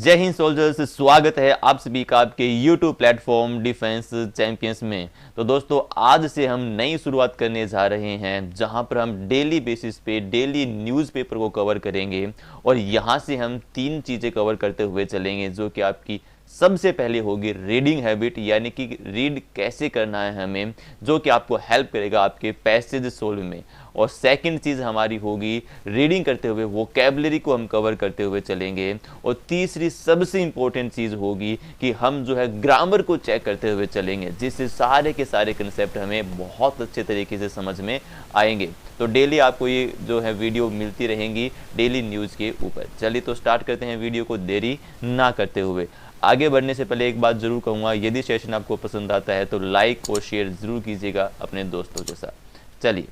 जय हिंद सोल्जर्स, स्वागत है आप सभी का आपके YouTube प्लेटफॉर्म डिफेंस चैंपियंस में। तो दोस्तों, आज से हम नई शुरुआत करने जा रहे हैं जहां पर हम डेली बेसिस पे डेली न्यूज़पेपर को कवर करेंगे और यहां से हम 3 चीज़ें कवर करते हुए चलेंगे, जो कि आपकी सबसे पहले होगी रीडिंग हैबिट, यानी कि रीड कैसे करना है हमें, जो कि आपको हेल्प करेगा आपके पैसेज सोल्व में। और सेकंड चीज़ हमारी होगी रीडिंग करते हुए वोकैबुलरी को हम कवर करते हुए चलेंगे। और तीसरी सबसे इंपॉर्टेंट चीज़ होगी कि हम जो है ग्रामर को चेक करते हुए चलेंगे, जिससे सारे के सारे कंसेप्ट हमें बहुत अच्छे तरीके से समझ में आएंगे। तो डेली आपको ये जो है वीडियो मिलती रहेंगी डेली न्यूज़ के ऊपर। चलिए तो स्टार्ट करते हैं वीडियो को देरी ना करते हुए। आगे बढ़ने से पहले एक बात जरूर कहूँगा, यदि सेशन आपको पसंद आता है तो लाइक और शेयर ज़रूर कीजिएगा अपने दोस्तों के साथ। चलिए,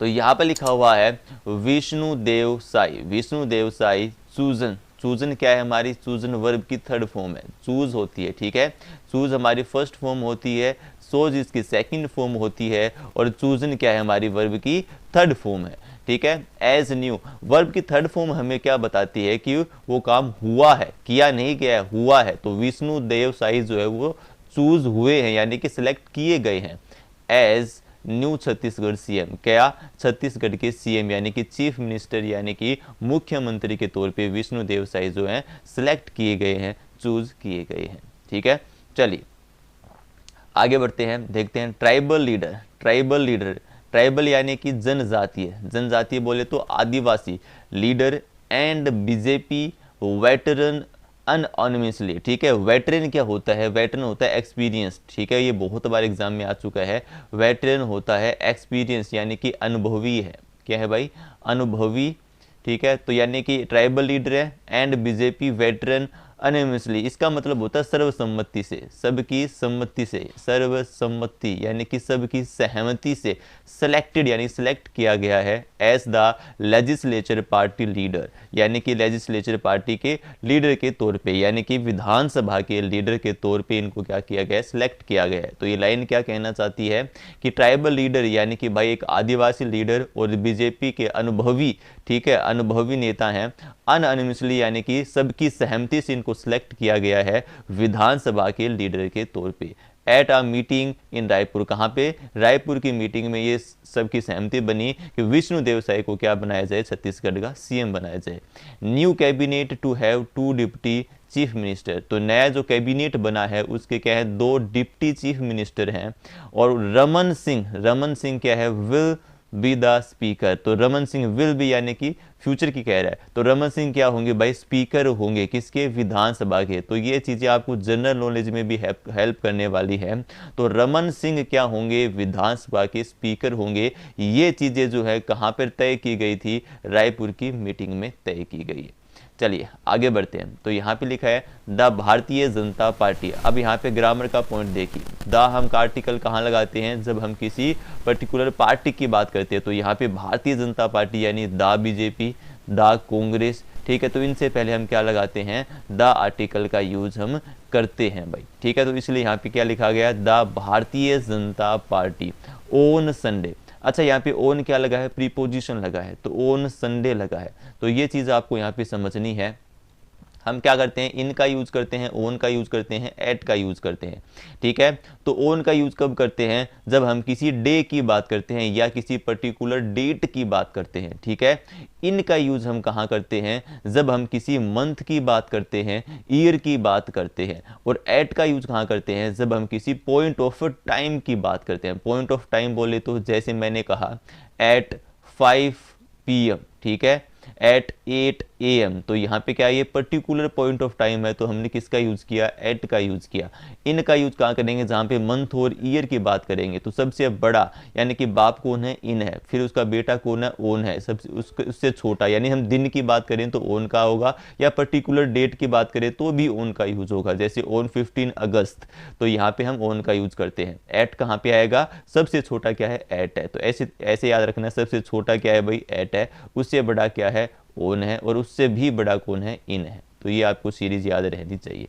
तो यहाँ पर लिखा हुआ है विष्णुदेव साई। विष्णुदेव साई चूजन। चूजन क्या है? हमारी चूजन वर्ब की थर्ड फॉर्म है। चूज होती है, ठीक है। चूज हमारी फर्स्ट फॉर्म होती है, सोज इसकी सेकंड फॉर्म होती है, और चूजन क्या है? हमारी वर्ब की थर्ड फॉर्म है, ठीक है। एज न्यू वर्ब की थर्ड फॉर्म हमें क्या बताती है कि वो काम हुआ है, किया नहीं किया है, हुआ है। तो विष्णुदेव साई जो है वो चूज हुए हैं, यानी कि सिलेक्ट किए गए हैं एज न्यू छत्तीसगढ़ सीएम। क्या? छत्तीसगढ़ के सीएम यानी कि चीफ मिनिस्टर यानी कि मुख्यमंत्री के तौर पे विष्णुदेव साई जो हैं सिलेक्ट किए गए हैं, चूज किए गए हैं, ठीक है। चलिए आगे बढ़ते हैं, देखते हैं tribal leader. Tribal leader, tribal यानी कि जनजातीय। जनजातीय बोले तो आदिवासी लीडर एंड बीजेपी वेटरन अनऑनिमसली, ठीक है। वेटरन क्या होता है? वेटरन होता है एक्सपीरियंस, ठीक है। ये बहुत बार एग्जाम में आ चुका है। वेटरन होता है एक्सपीरियंस यानी कि अनुभवी है। क्या है भाई? अनुभवी, ठीक है। तो यानी कि ट्राइबल लीडर है एंड बीजेपी वेटरन अनएमिसली, इसका मतलब होता है सर्वसम्मति से, सबकी सम्मति से। सर्वसम्मति यानी कि सबकी सहमति से सेलेक्टेड यानी सिलेक्ट किया गया है as the legislature party leader, यानी कि लेजिस्लेचर पार्टी के लीडर के तौर पे, यानी कि विधानसभा के लीडर के तौर पे इनको क्या किया गया है? सिलेक्ट किया गया है। तो ये लाइन क्या कहना चाहती है कि ट्राइबल लीडर यानी कि भाई एक आदिवासी लीडर और बीजेपी के अनुभवी, ठीक है, अनुभवी नेता हैं, अनअनिमसली यानी कि सबकी सहमति से इनको सिलेक्ट किया गया है विधानसभा के लीडर के तौर पे। At a meeting in Raipur, कहाँ पे? रायपुर की मीटिंग में ये सबकी सहमति बनी कि विष्णुदेव साई को क्या बनाया जाए? छत्तीसगढ़ का सीएम बनाया जाए। New cabinet to have 2 deputy chief minister. तो नया जो कैबिनेट बना है उसके क्या है? 2 डिप्टी चीफ मिनिस्टर हैं। और रमन सिंह, रमन सिंह क्या है? Will be the speaker. तो रमन सिंह विल बी यानी कि फ्यूचर की कह रहा है, तो रमन सिंह क्या होंगे भाई? स्पीकर होंगे, किसके? विधानसभा के। तो ये चीजें आपको जनरल नॉलेज में भी हेल्प करने वाली है। तो रमन सिंह क्या होंगे? विधानसभा के स्पीकर होंगे। ये चीजें जो है कहाँ पर तय की गई थी? रायपुर की मीटिंग में तय की गई है। चलिए आगे बढ़ते हैं, तो यहाँ पे लिखा है द भारतीय जनता पार्टी। अब यहाँ पे ग्रामर का पॉइंट देखिए, द हम का आर्टिकल कहाँ लगाते हैं? जब हम किसी पर्टिकुलर पार्टी की बात करते हैं। तो यहाँ पे भारतीय जनता पार्टी यानी द बीजेपी, द कांग्रेस, ठीक है। तो इनसे पहले हम क्या लगाते हैं? द आर्टिकल का यूज हम करते हैं भाई, ठीक है। तो इसलिए यहाँ पे क्या लिखा गया? The Bharatiya Janata party on Sunday. अच्छा, यहाँ पे ओन क्या लगा है? प्रीपोजिशन लगा है, तो ओन संडे लगा है। तो ये चीज़ आपको यहाँ पे समझनी है। हम क्या करते हैं? इन का यूज करते हैं, ओन का यूज करते हैं, एट का यूज करते हैं, ठीक है। तो ओन का यूज कब करते हैं? जब हम किसी डे की बात करते हैं या किसी पर्टिकुलर डेट की बात करते हैं, ठीक है। इन का यूज हम कहाँ करते हैं? जब हम किसी मंथ की बात करते हैं, ईयर की बात करते हैं। और एट का यूज कहाँ करते हैं? जब हम किसी पॉइंट ऑफ टाइम की बात करते हैं। पॉइंट ऑफ टाइम बोले तो जैसे मैंने कहा एट 5 PM, ठीक है, एट 8 AM। तो यहाँ पे क्या है? ये पर्टिकुलर पॉइंट ऑफ टाइम है, तो हमने किसका यूज किया? एट का यूज किया। इन का यूज कहाँ करेंगे? जहाँ पे मंथ और ईयर की बात करेंगे। तो सबसे बड़ा यानी कि बाप कौन है? इन है। फिर उसका बेटा कौन है? ओन है। सबसे उससे छोटा यानी हम दिन की बात करें तो ओन का होगा, या पर्टिकुलर डेट की बात करें तो भी ओन का यूज होगा। जैसे ओन 15 अगस्त, तो यहाँ पे हम ओन का यूज करते हैं। एट कहाँ पे आएगा? सबसे छोटा क्या है? एट है। तो ऐसे ऐसे याद रखना, सबसे छोटा क्या है भाई? एट है। उससे बड़ा क्या है? ओन है। और उससे भी बड़ा कौन है? इन है। तो ये आपको सीरीज याद रहनी चाहिए।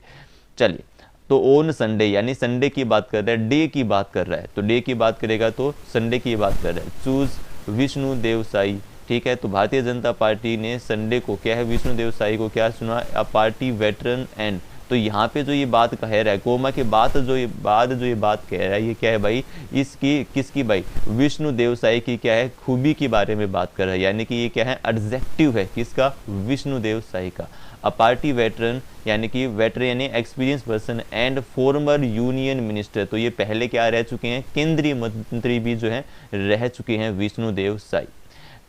चलिए, तो ओन संडे यानी संडे की बात कर रहा है, डे की बात कर रहा है। तो डे की बात करेगा तो संडे की बात कर रहा है। चूज विष्णु देव साई ठीक है। तो भारतीय जनता पार्टी ने संडे को क्या है, विष्णुदेव साई को क्या सुना, अ पार्टी वेटरन एंड, तो यहाँ पे जो ये बात कह रहा है, कोमा के बाद जो ये बात कह रहा है, ये क्या है भाई, इसकी किसकी भाई, विष्णुदेव साई की क्या है, खूबी के बारे में बात कर रहा है, यानी कि ये क्या है, एडजेक्टिव है किसका, विष्णुदेव साई का। अ पार्टी वेटरन यानी कि वेटरन यानी experience person and former union minister, तो ये पहले क्या रह चुके हैं, केंद्रीय मंत्री भी जो है रह चुके हैं Vishnu Deo Sai.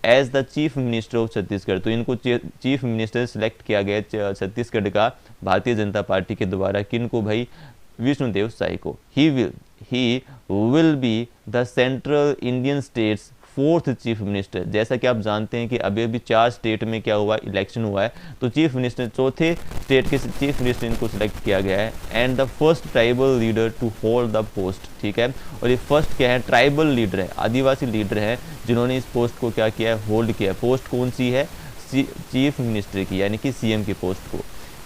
As the chief minister of Chhattisgarh, तो इनको चीफ मिनिस्टर सेलेक्ट किया गया छत्तीसगढ़ का भारतीय जनता पार्टी के द्वारा, किनको भाई, विष्णुदेव साई को। He will be the central Indian states fourth chief minister, जैसा कि आप जानते हैं कि अभी अभी 4 स्टेट में क्या हुआ, इलेक्शन हुआ है, तो चीफ मिनिस्टर चौथे स्टेट के चीफ मिनिस्टर इनको सिलेक्ट किया गया है। And the first tribal leader to hold the post, ठीक है, और ये फर्स्ट क्या है, ट्राइबल लीडर है, आदिवासी लीडर है जिन्होंने इस पोस्ट को क्या किया है, होल्ड किया। पोस्ट कौन सी है, चीफ मिनिस्टर की, यानी कि सीएम की पोस्ट को।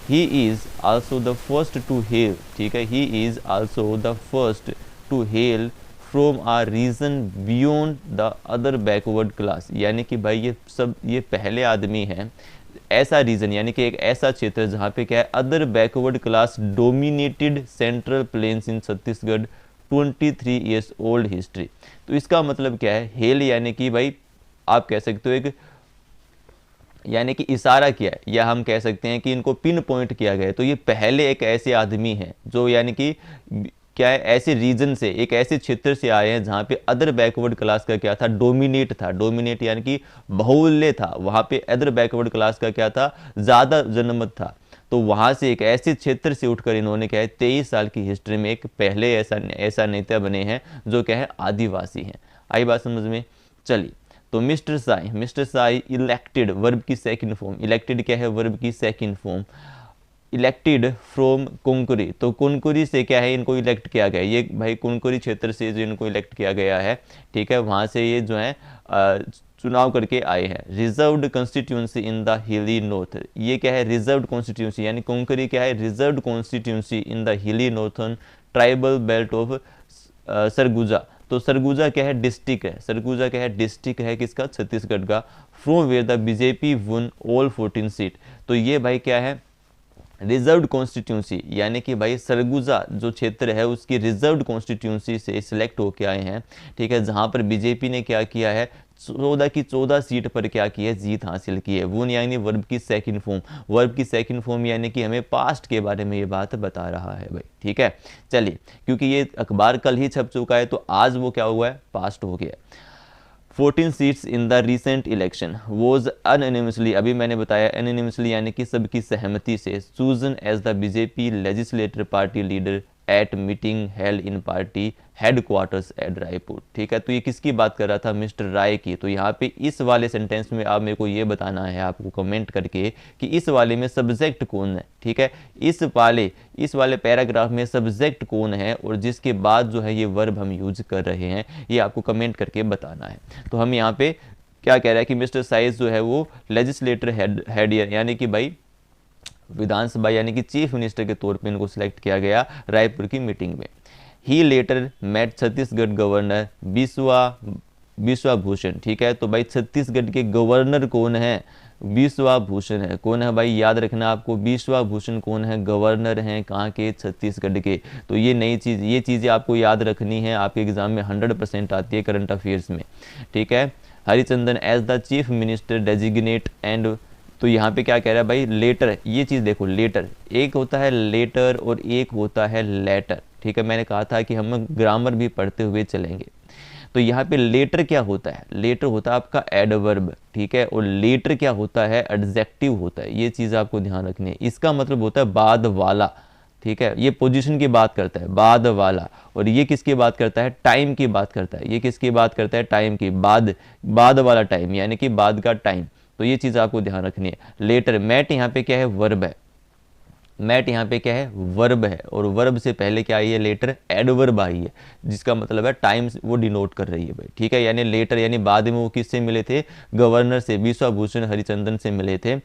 He is also the first to hail, ठीक है, he is also the first to hail from a region beyond the other backward class, यानी कि भाई ये पहले आदमी हैं, ऐसा रीजन यानी कि एक ऐसा क्षेत्र जहाँ पे क्या है, other backward class dominated central plains in Chhattisgarh 23 years old history. तो इसका मतलब क्या है, हेल यानी कि भाई आप कह सकते हो एक, यानी कि इशारा किया है, या हम कह सकते हैं कि इनको पिन पॉइंट किया गया है। तो ये पहले एक ऐसे आदमी हैं जो यानी कि क्या है, ऐसे रीजन से, एक ऐसे क्षेत्र से आए हैं जहाँ पे अदर बैकवर्ड क्लास का क्या था, डोमिनेट था, डोमिनेट यानी कि बाहुल्य था, वहाँ पे अदर बैकवर्ड क्लास का क्या था, ज़्यादा जनमत था। तो वहाँ से एक ऐसे क्षेत्र से उठकर इन्होंने क्या है, 23 साल की हिस्ट्री में एक पहले ऐसा नेता बने हैं जो क्या है, आदिवासी हैं। आई बात समझ में, चलिए। तो मिस्टर साई इलेक्टेड, वर्ब की सेकंड फॉर्म, इलेक्टेड क्या है, वर्ब की second form, elected from Kunkuri, तो कुनकुरी से क्या है, इनको इलेक्ट किया गया, ये भाई कुनकुरी क्षेत्र से जो इनको इलेक्ट किया गया है, ठीक है, वहाँ से ये जो है चुनाव करके आए हैं। Reserved constituency in the hilly north, ये क्या है, रिजर्व्ड कॉन्स्टिट्यूंसी, यानी कुनकुरी क्या है, reserved constituency in the hilly northern tribal belt of Surguja. तो सरगुजा क्या है, डिस्ट्रिक्ट है, सरगुजा क्या है, डिस्ट्रिक्ट है किसका, छत्तीसगढ़ का। From where the BJP won all 14 seat, तो ये भाई क्या है, रिजर्व्ड कॉन्स्टिट्यूंसी, यानी कि भाई सरगुजा जो क्षेत्र है उसकी रिजर्व्ड कॉन्स्टिट्यूंसी से सिलेक्ट होके आए हैं, ठीक है, जहां पर बीजेपी ने क्या किया है, 14 की 14 सीट पर क्या की है, जीत हासिल की है। वो यानी वर्ब की सेकंड फॉर्म, वर्ब की सेकंड फॉर्म यानी कि हमें पास्ट के बारे में ये बात बता रहा है भाई, ठीक है। चलिए, क्योंकि ये अखबार कल ही छप चुका है तो आज वो क्या हुआ है, पास्ट हो गया। 14 seats in the recent election was unanimously, अभी मैंने बताया अनएनिमसली यानी कि सबकी सहमति से, chosen as the BJP legislator party leader at meeting held in party headquarters at Raipur, ठीक है। तो ये किसकी बात कर रहा था, मिस्टर राय की। तो यहाँ पे इस वाले सेंटेंस में आप मेरे को ये बताना है आपको कमेंट करके कि इस वाले में सब्जेक्ट कौन है, ठीक है, इस वाले पैराग्राफ में सब्जेक्ट कौन है और जिसके बाद जो है ये वर्ब हम यूज कर रहे हैं, ये आपको कमेंट करके बताना है। तो हम यहाँ पे क्या कह रहा है कि मिस्टर साइज जो है वो लेजिस्लेटर हेड यानी कि भाई विधानसभा यानी कि चीफ मिनिस्टर के तौर पे इनको सिलेक्ट किया गया रायपुर की मीटिंग में। He later met Chhattisgarh governor Biswa Bhushan, ठीक है। तो भाई छत्तीसगढ़ के गवर्नर कौन है, बिस्वा भूषण है। कौन है भाई, याद रखना आपको, बिस्वा भूषण कौन है, गवर्नर हैं कहाँ के, छत्तीसगढ़ के। तो ये नई चीज़, ये चीज़ें आपको याद रखनी है, आपके एग्जाम में 100% आती है करंट अफेयर्स में, ठीक है। Harichandan as the chief minister designate and, तो यहाँ पे क्या कह रहा है भाई, लेटर, ये चीज़ देखो, लेटर एक होता है लेटर और एक होता है लेटर, ठीक है। मैंने कहा था कि हम ग्रामर भी पढ़ते हुए चलेंगे। तो यहाँ पे लेटर क्या होता है, लेटर होता है आपका एडवर्ब, ठीक है, और लेटर क्या होता है, एडजेक्टिव होता है। ये चीज़ आपको ध्यान रखनी है, इसका मतलब होता है बाद वाला, ठीक है। ये पोजीशन की बात करता है, बाद वाला, और ये किसकी बात करता है, टाइम की बात करता है। ये किसकी बात करता है, टाइम की, बाद वाला टाइम यानी कि बाद का टाइम। तो ये चीज़ आपको ध्यान रखनी है। लेटर, मैट यहाँ पे क्या है, वर्ब है, मैट यहाँ पे क्या है, वर्ब है, और वर्ब से पहले क्या आई है, लेटर एडवर्ब आई है, जिसका मतलब है टाइम वो डिनोट कर रही है भाई, ठीक है। यानी लेटर यानी बाद में वो किससे मिले थे, गवर्नर से, बिस्वा भूषण हरिचंदन से मिले थे।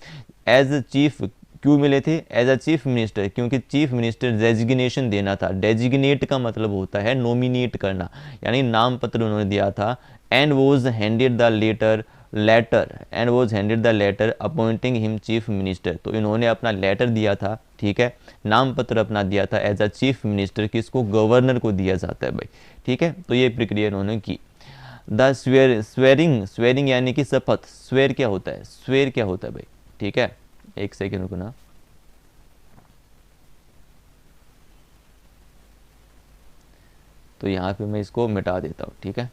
एज चीफ, क्यों मिले थे, एज अ चीफ मिनिस्टर, क्योंकि चीफ मिनिस्टर डेजिग्नेशन देना था। डेजिग्नेट का मतलब होता है नॉमिनेट करना, यानी नाम पत्र उन्होंने दिया था। And was handed the letter letter and was handed the letter appointing him chief minister. तो इन्होंने अपना लेटर दिया था, ठीक है, नाम पत्र अपना दिया था एज अ चीफ मिनिस्टर, किसको, गवर्नर को दिया जाता है भाई, ठीक है। तो ये प्रक्रिया इन्होंने की। द स्वेरिंग, स्वेरिंग यानी कि शपथ, स्वेर क्या होता है, स्वेर क्या होता है भाई, ठीक है, एक सेकेंड रुकना। तो यहाँ पे मैं इसको मिटा देता हूँ, ठीक है।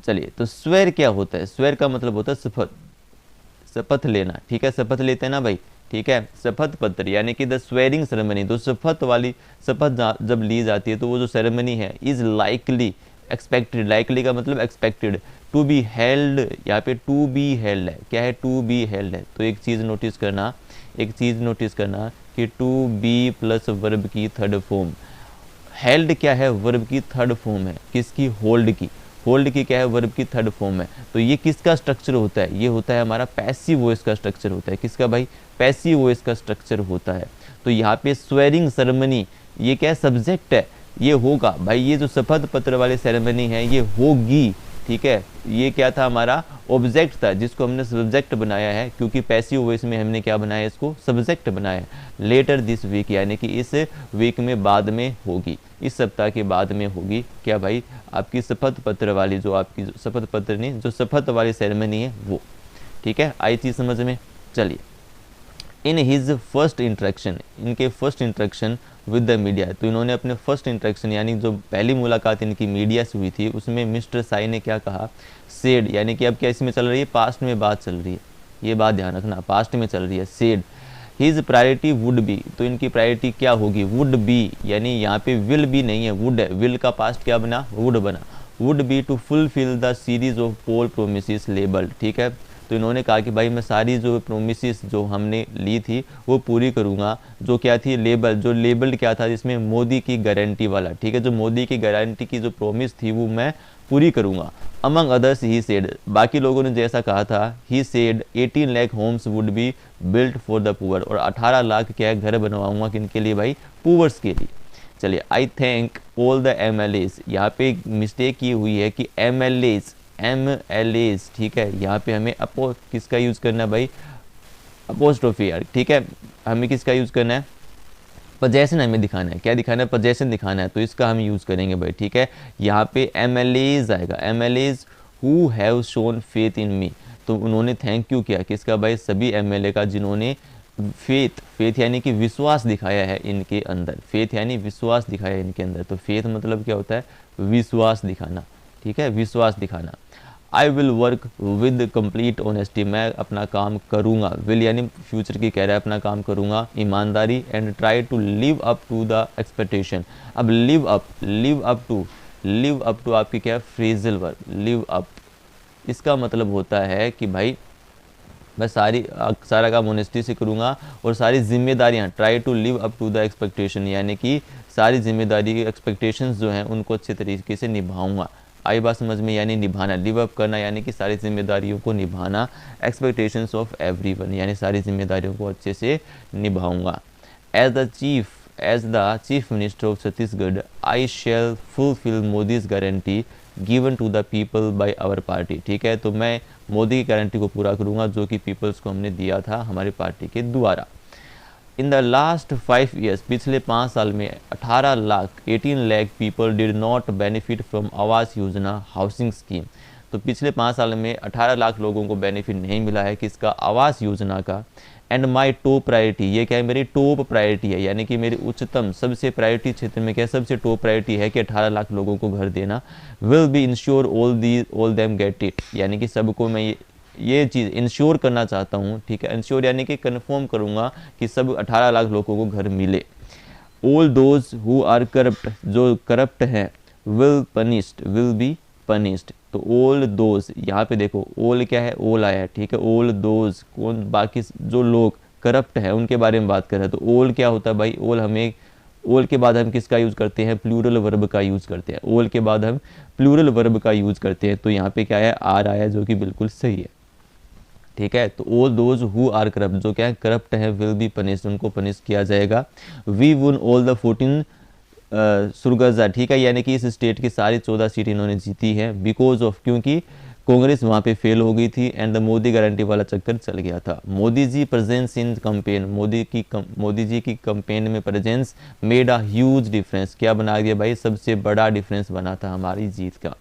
चलिए, तो स्वेर क्या होता है, स्वेर का मतलब होता है शपथ, शपथ लेना, ठीक है, शपथ लेते हैं ना भाई, ठीक है, शपथ पत्र यानी कि द स्वेरिंग सेरेमनी। तो शपथ वाली, शपथ जब ली जाती है तो वो जो सेरेमनी है इज लाइकली एक्सपेक्टेड, लाइकली का मतलब एक्सपेक्टेड, टू बी हेल्ड, यहाँ पे टू बी हेल्ड है, क्या है, टू बी हेल्ड है। तो एक चीज़ नोटिस करना, एक चीज़ नोटिस करना कि टू बी प्लस वर्ब की थर्ड फॉर्म, हेल्ड क्या है, वर्ब की थर्ड फॉर्म है, किसकी, होल्ड की, होल्ड की क्या है, वर्ब की थर्ड फॉर्म है। तो ये किसका स्ट्रक्चर होता है, ये होता है हमारा पैसिव वॉइस का स्ट्रक्चर होता है, किसका भाई, पैसिव वॉइस का स्ट्रक्चर होता है। तो यहाँ पे स्वेरिंग सेरेमनी, ये क्या है, सब्जेक्ट है, ये होगा भाई, ये जो शपथ पत्र वाली सेरेमनी है ये होगी, ठीक है। ये क्या था, हमारा ऑब्जेक्ट था जिसको हमने सब्जेक्ट बनाया है, क्योंकि पैसिव वॉइस में हमने क्या बनाया, इसको सब्जेक्ट बनाया है। लेटर दिस वीक यानी कि इस वीक में, बाद में होगी, इस सप्ताह के बाद में होगी, क्या भाई, आपकी शपथ पत्र वाली, जो आपकी शपथ पत्र नहीं, जो शपथ वाली सेरेमनी है वो, ठीक है। आई चीज समझ में। चलिए, इन हिज फर्स्ट इंट्रैक्शन, इनके first interaction with the media, तो इन्होंने अपने फर्स्ट इंट्रैक्शन यानी जो पहली मुलाकात इनकी मीडिया से हुई थी उसमें मिस्टर साई ने क्या कहा, सेड, यानी कि अब क्या इसमें चल रही है, पास्ट में बात चल रही है, ये बात ध्यान रखना, पास्ट में चल रही है, said his priority would be, तो इनकी प्रायोरिटी क्या होगी, वुड बी, यानी यहाँ पे विल बी नहीं है, वुड है, विल का पास्ट क्या बना, वुड बना, would be to fulfil the series of poll promise labelled, ठीक है। तो इन्होंने कहा कि भाई मैं सारी जो प्रोमिस जो हमने ली थी वो पूरी करूंगा, जो क्या थी, लेबल, जो लेबल्ड क्या था, जिसमें मोदी की गारंटी वाला, ठीक है, जो मोदी की गारंटी की जो प्रोमिस थी वो मैं पूरी करूंगा। अमंग अदर्स ही सेड, बाकी लोगों ने जैसा कहा था, he said 18 lakh homes would be built for the poor, और 18 लाख क्या घर बनवाऊंगा, किनके लिए भाई, पुअर्स के लिए। चलिए, आई थैंक ऑल द MLAs, यहाँ पे मिस्टेक की हुई है कि MLAs, ठीक है, यहाँ पे हमें किसका यूज़ करना है भाई, अपोस्ट्रोफी यार, ठीक है, हमें किसका यूज़ करना है, पोजेशन हमें दिखाना है, क्या दिखाना है, पोजेशन दिखाना है, तो इसका हम यूज़ करेंगे भाई, ठीक है। यहाँ पे MLAs आएगा, MLAs who have shown faith in me, तो उन्होंने थैंक यू किया, किसका भाई, सभी MLA का जिन्होंने फेथ, फेथ यानी कि विश्वास दिखाया है इनके अंदर, फेथ यानी विश्वास दिखाया है इनके अंदर। तो फेथ मतलब क्या होता है, विश्वास दिखाना, ठीक है, विश्वास दिखाना। I will work with complete honesty, मैं अपना काम करूँगा, विल यानी फ्यूचर की कह रहा है, अपना काम करूँगा ईमानदारी, and try to live up to the expectation. अब live up, live up to आपकी क्या है, फ्रेजल वर्ब, लिव अप, इसका मतलब होता है कि भाई मैं सारा काम ऑनेस्टी से करूँगा, और सारी जिम्मेदारियाँ, try to live up to the expectation, यानी कि सारी जिम्मेदारी, एक्सपेक्टेशंस जो हैं उनको अच्छे तरीके से निभाऊंगा। आई बात समझ में, यानी निभाना, लिव अप करना यानी कि सारी जिम्मेदारियों को निभाना, एक्सपेक्टेशंस ऑफ एवरीवन यानी सारी जिम्मेदारियों को अच्छे से निभाऊंगा। As the chief minister of Chhattisgarh I shall fulfil Modi's guarantee given to the people by our party, ठीक है। तो मैं मोदी की गारंटी को पूरा करूंगा जो कि पीपल्स को हमने दिया था हमारी पार्टी के द्वारा। इन द लास्ट 5 ईयर्स, पिछले 5 साल में 18 lakh people did not benefit from Awas Yojana housing scheme. तो पिछले 5 साल में 18 लाख लोगों को बेनिफिट नहीं मिला है, किसका, आवास योजना का। एंड माई टॉप प्रायोरिटी, ये क्या है, मेरी टॉप प्रायोरिटी है, यानी कि मेरी उच्चतम सबसे प्रायोरिटी क्षेत्र में क्या, सबसे टॉप प्रायोरिटी है कि 18 लाख लोगों को घर देना। Will be ensure all them get it, यानी कि सबको मैं ये चीज़ इंश्योर करना चाहता हूँ, ठीक है, इंश्योर यानी कि कन्फर्म करूँगा कि सब 18 लाख लोगों को घर मिले। All those who are corrupt, जो करप्ट हैं, विल बी पनिश्ड। तो ऑल दोज, यहाँ पे देखो ऑल क्या है, ऑल आया है, ठीक है, ऑल दोज कौन, बाकी जो लोग करप्ट हैं उनके बारे में बात कर रहे हैं। तो ऑल क्या होता है भाई, ऑल हमें, ऑल के बाद हम किसका यूज़ करते हैं, प्लूरल वर्ब का यूज़ करते हैं, ऑल के बाद हम प्लूरल वर्ब का यूज़ करते हैं। तो यहाँ पे क्या है, आर आया, जो कि बिल्कुल सही है, ठीक है। तो all those who are corrupt, जो क्या है करप्ट है, विल बी पनिश्ड, उनको पनिश किया जाएगा। We won all the 14 Surguja, ठीक है, यानी कि इस स्टेट की सारी 14 सीट इन्होंने जीती है बिकॉज ऑफ, क्योंकि कांग्रेस वहाँ पे फेल हो गई थी एंड द मोदी गारंटी वाला चक्कर चल गया था। Modi ji presence in campaign, Modi ji की कैंपेन में presence made a huge difference, क्या बना दिया भाई, सबसे बड़ा डिफरेंस बना था हमारी जीत का।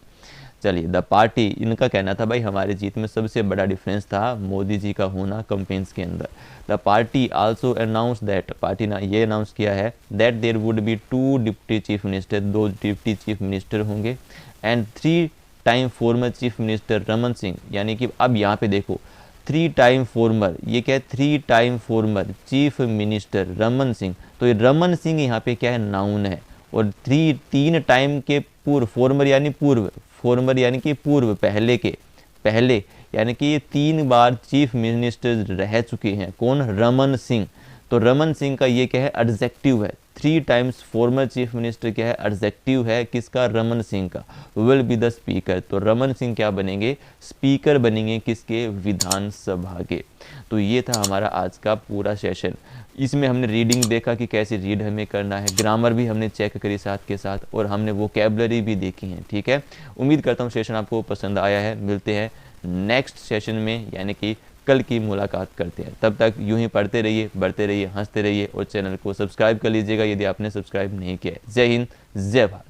चलिए, द पार्टी, इनका कहना था भाई हमारी जीत में सबसे बड़ा डिफरेंस था मोदी जी का होना कैंपेन्स के अंदर। The party also announce that, party ने ये अनाउंस किया है that there would be 2 deputy chief minister, 2 deputy chief minister होंगे and 3 time former chief minister Raman Singh, यानी कि अब यहाँ पे देखो 3 टाइम फॉर्मर, ये क्या है, 3 time former chief minister Raman Singh, तो ये रमन सिंह यहाँ पे क्या है, नाउन है, और 3 टाइम के पूर्व, फॉर्मर यानी पूर्व, फॉर्मर यानी कि पूर्व, पहले के, पहले यानी कि ये 3 बार चीफ मिनिस्टर रह चुके हैं, कौन, रमन सिंह। तो रमन सिंह का ये क्या है, एडजेक्टिव है, 3 टाइम्स फॉर्मर चीफ मिनिस्टर क्या है, एडजेक्टिव है किसका, रमन सिंह का, विल बी द स्पीकर, तो रमन सिंह क्या बनेंगे, स्पीकर बनेंगे किसके, विधानसभा के। तो ये था हमारा आज का पूरा सेशन। इसमें हमने रीडिंग देखा कि कैसे रीड हमें करना है, ग्रामर भी हमने चेक करी साथ के साथ, और हमने वोकैबुलरी भी देखी है, ठीक है। उम्मीद करता हूँ सेशन आपको पसंद आया है। मिलते हैं नेक्स्ट सेशन में, यानी कि कल की मुलाकात करते हैं। तब तक यूं ही पढ़ते रहिए, बढ़ते रहिए, हंसते रहिए, और चैनल को सब्सक्राइब कर लीजिएगा यदि आपने सब्सक्राइब नहीं किया है। जय हिंद, जय भारत।